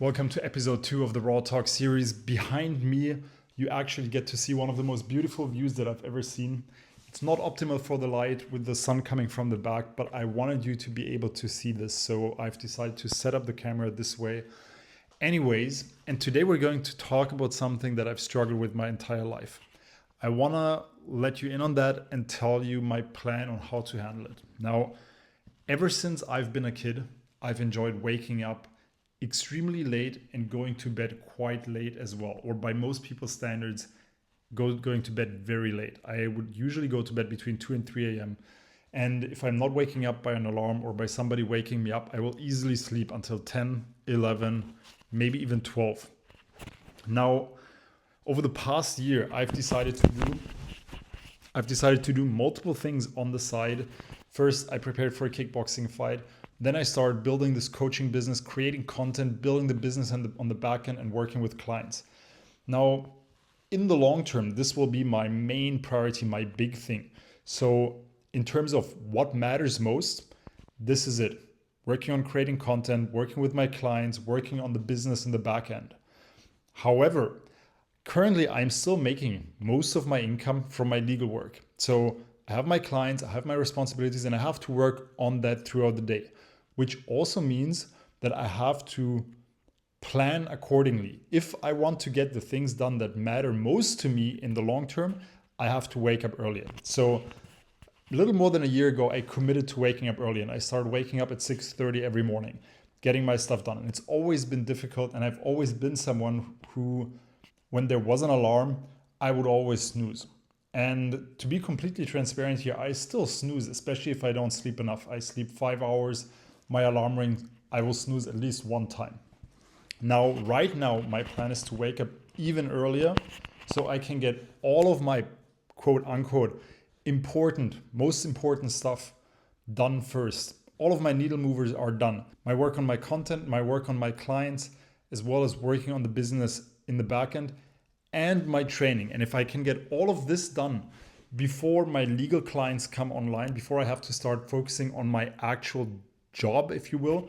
Welcome to episode 2 of the Raw Talk series. Behind me, you actually get to see one of the most beautiful views that I've ever seen. It's not optimal for the light with the sun coming from the back, but I wanted you to be able to see this. So I've decided to set up the camera this way. Anyways, and today we're going to talk about something that I've struggled with my entire life. I want to let you in on that and tell you my plan on how to handle it. Now, ever since I've been a kid, I've enjoyed waking up extremely late and going to bed quite late as well, or by most people's standards, going to bed very late. I would usually go to bed between 2 and 3 a.m. And if I'm not waking up by an alarm or by somebody waking me up, I will easily sleep until 10, 11, maybe even 12. Now, over the past year, I've decided to do multiple things on the side. First, I prepared for a kickboxing fight. Then I started building this coaching business, creating content, building the business on the back end and working with clients. Now, in the long term, this will be my main priority, my big thing. So in terms of what matters most, this is it. Working on creating content, working with my clients, working on the business in the back end. However, currently I'm still making most of my income from my legal work. So I have my clients, I have my responsibilities, and I have to work on that throughout the day, which also means that I have to plan accordingly. If I want to get the things done that matter most to me in the long term, I have to wake up earlier. So a little more than a year ago, I committed to waking up early, and I started waking up at 6:30 every morning, getting my stuff done. And it's always been difficult, and I've always been someone who, when there was an alarm, I would always snooze. And to be completely transparent here, I still snooze, especially if I don't sleep enough. I sleep 5 hours. My alarm rings, I will snooze at least one time. Now, right now, my plan is to wake up even earlier so I can get all of my quote unquote most important stuff done first. All of my needle movers are done. My work on my content, my work on my clients, as well as working on the business in the back end and my training. And if I can get all of this done before my legal clients come online, before I have to start focusing on my actual job, if you will,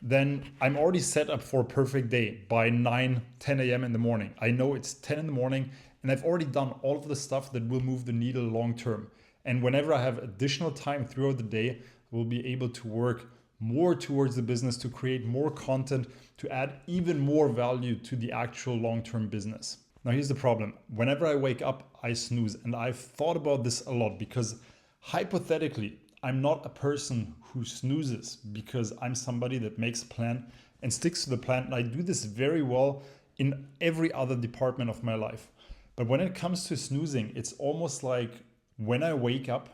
then I'm already set up for a perfect day by 9, 10 a.m. in the morning. I know it's 10 in the morning and I've already done all of the stuff that will move the needle long term. And whenever I have additional time throughout the day, I will be able to work more towards the business, to create more content, to add even more value to the actual long-term business. Now, here's the problem. Whenever I wake up, I snooze. And I've thought about this a lot because hypothetically, I'm not a person who snoozes because I'm somebody that makes a plan and sticks to the plan. And I do this very well in every other department of my life. But when it comes to snoozing, it's almost like when I wake up,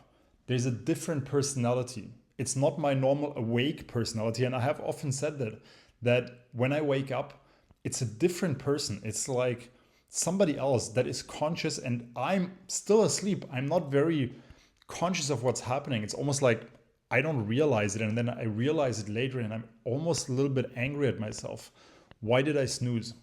there's a different personality. It's not my normal awake personality. And I have often said that when I wake up, it's a different person. It's like somebody else that is conscious and I'm still asleep. I'm not very conscious of what's happening. It's almost like I don't realize it and then I realize it later and I'm almost a little bit angry at myself. Why did I snooze?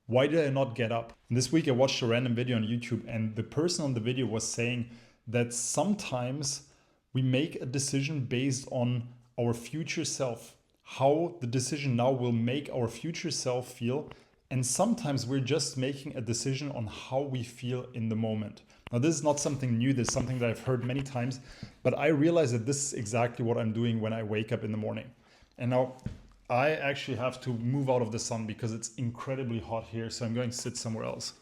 Why did I not get up? And this week I watched a random video on YouTube and the person on the video was saying that sometimes we make a decision based on our future self, how the decision now will make our future self feel. And sometimes we're just making a decision on how we feel in the moment. Now, this is not something new. This is something that I've heard many times, but I realize that this is exactly what I'm doing when I wake up in the morning. And now I actually have to move out of the sun because it's incredibly hot here. So I'm going to sit somewhere else.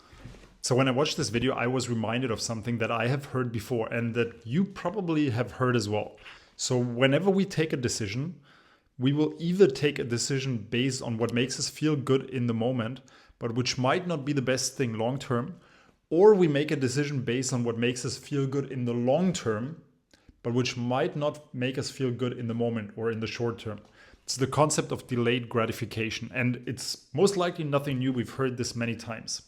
So when I watched this video, I was reminded of something that I have heard before and that you probably have heard as well. So whenever we take a decision, we will either take a decision based on what makes us feel good in the moment, but which might not be the best thing long term, or we make a decision based on what makes us feel good in the long term, but which might not make us feel good in the moment or in the short term. It's the concept of delayed gratification, and it's most likely nothing new. We've heard this many times.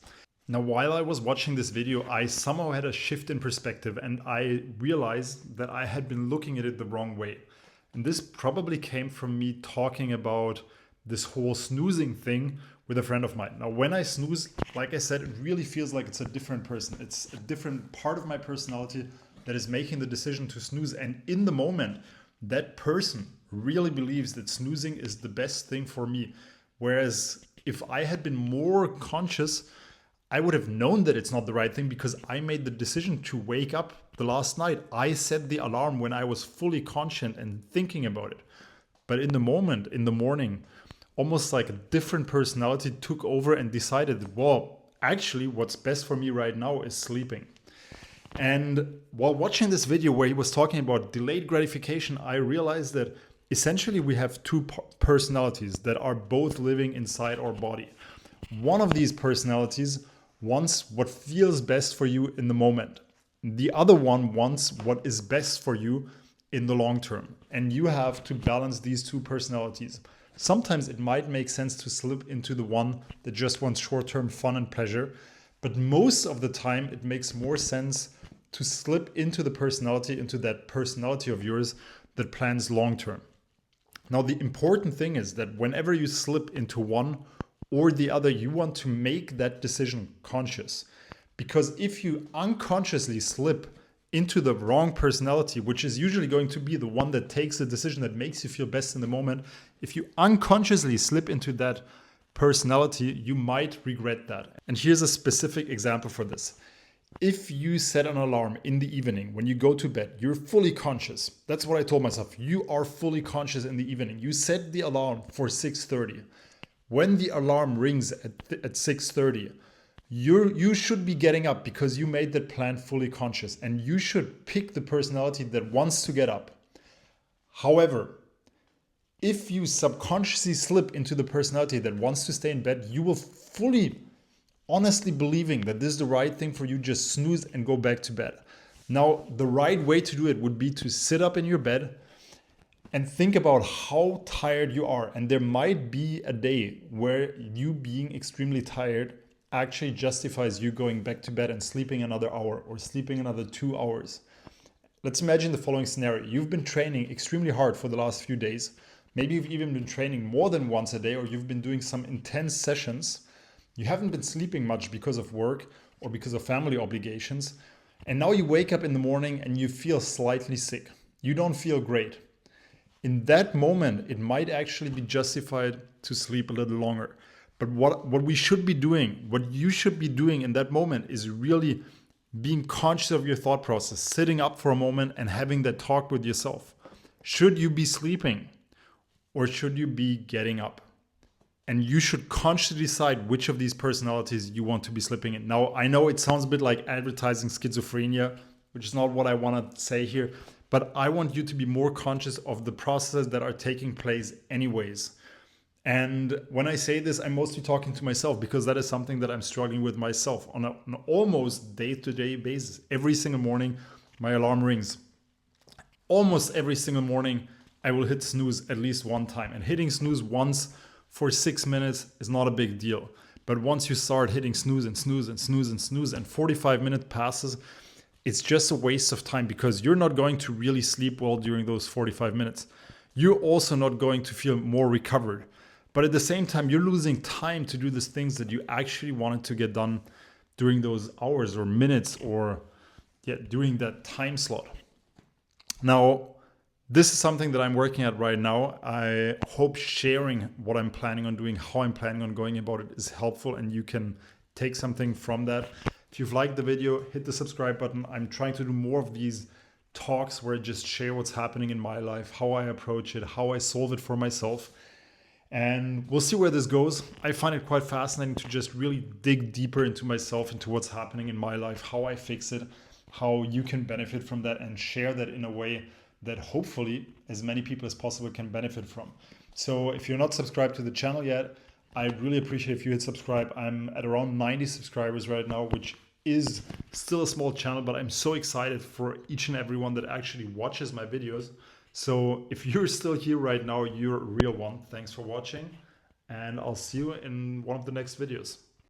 Now, while I was watching this video, I somehow had a shift in perspective and I realized that I had been looking at it the wrong way. And this probably came from me talking about this whole snoozing thing with a friend of mine. Now, when I snooze, like I said, it really feels like it's a different person. It's a different part of my personality that is making the decision to snooze. And in the moment, that person really believes that snoozing is the best thing for me. Whereas if I had been more conscious, I would have known that it's not the right thing because I made the decision to wake up the last night. I set the alarm when I was fully conscious and thinking about it. But in the moment, in the morning, almost like a different personality took over and decided, well, actually what's best for me right now is sleeping. And while watching this video where he was talking about delayed gratification, I realized that essentially we have two personalities that are both living inside our body. One of these personalities wants what feels best for you in the moment. The other one wants what is best for you in the long term. And you have to balance these two personalities. Sometimes it might make sense to slip into the one that just wants short-term fun and pleasure, but most of the time it makes more sense to slip into that personality of yours that plans long-term. Now, the important thing is that whenever you slip into one or the other, you want to make that decision conscious. Because if you unconsciously slip into the wrong personality, which is usually going to be the one that takes the decision that makes you feel best in the moment, if you unconsciously slip into that personality, you might regret that. And here's a specific example for this. If you set an alarm in the evening when you go to bed, you're fully conscious. That's what I told myself. You are fully conscious in the evening. You set the alarm for 6:30. When the alarm rings at 6:30, you should be getting up because you made that plan fully conscious, and you should pick the personality that wants to get up. However, if you subconsciously slip into the personality that wants to stay in bed, you will fully honestly believing that this is the right thing for you, just snooze and go back to bed. Now, the right way to do it would be to sit up in your bed and think about how tired you are. And there might be a day where you being extremely tired actually justifies you going back to bed and sleeping another hour or sleeping another 2 hours. Let's imagine the following scenario. You've been training extremely hard for the last few days. Maybe you've even been training more than once a day, or you've been doing some intense sessions. You haven't been sleeping much because of work or because of family obligations. And now you wake up in the morning and you feel slightly sick. You don't feel great. In that moment, it might actually be justified to sleep a little longer. But what we should be doing, what you should be doing in that moment is really being conscious of your thought process, sitting up for a moment and having that talk with yourself. Should you be sleeping or should you be getting up? And you should consciously decide which of these personalities you want to be slipping in. Now, I know it sounds a bit like advertising schizophrenia, which is not what I want to say here, but I want you to be more conscious of the processes that are taking place anyways. And when I say this, I'm mostly talking to myself because that is something that I'm struggling with myself on an almost day-to-day basis. Every single morning, my alarm rings. Almost every single morning, I will hit snooze at least one time. And hitting snooze once for 6 minutes is not a big deal. But once you start hitting snooze and snooze and snooze and snooze and 45 minutes passes, it's just a waste of time because you're not going to really sleep well during those 45 minutes. You're also not going to feel more recovered. But at the same time, you're losing time to do these things that you actually wanted to get done during those hours or minutes or during that time slot. Now, this is something that I'm working at right now. I hope sharing what I'm planning on doing, how I'm planning on going about it is helpful and you can take something from that. If you've liked the video, hit the subscribe button. I'm trying to do more of these talks where I just share what's happening in my life, how I approach it, how I solve it for myself. And we'll see where this goes. I find it quite fascinating to just really dig deeper into myself, into what's happening in my life, how I fix it, how you can benefit from that and share that in a way that hopefully as many people as possible can benefit from. So if you're not subscribed to the channel yet, I really appreciate if you hit subscribe. I'm at around 90 subscribers right now, which is still a small channel, but I'm so excited for each and every one that actually watches my videos. So if you're still here right now, you're a real one. Thanks for watching, and I'll see you in one of the next videos.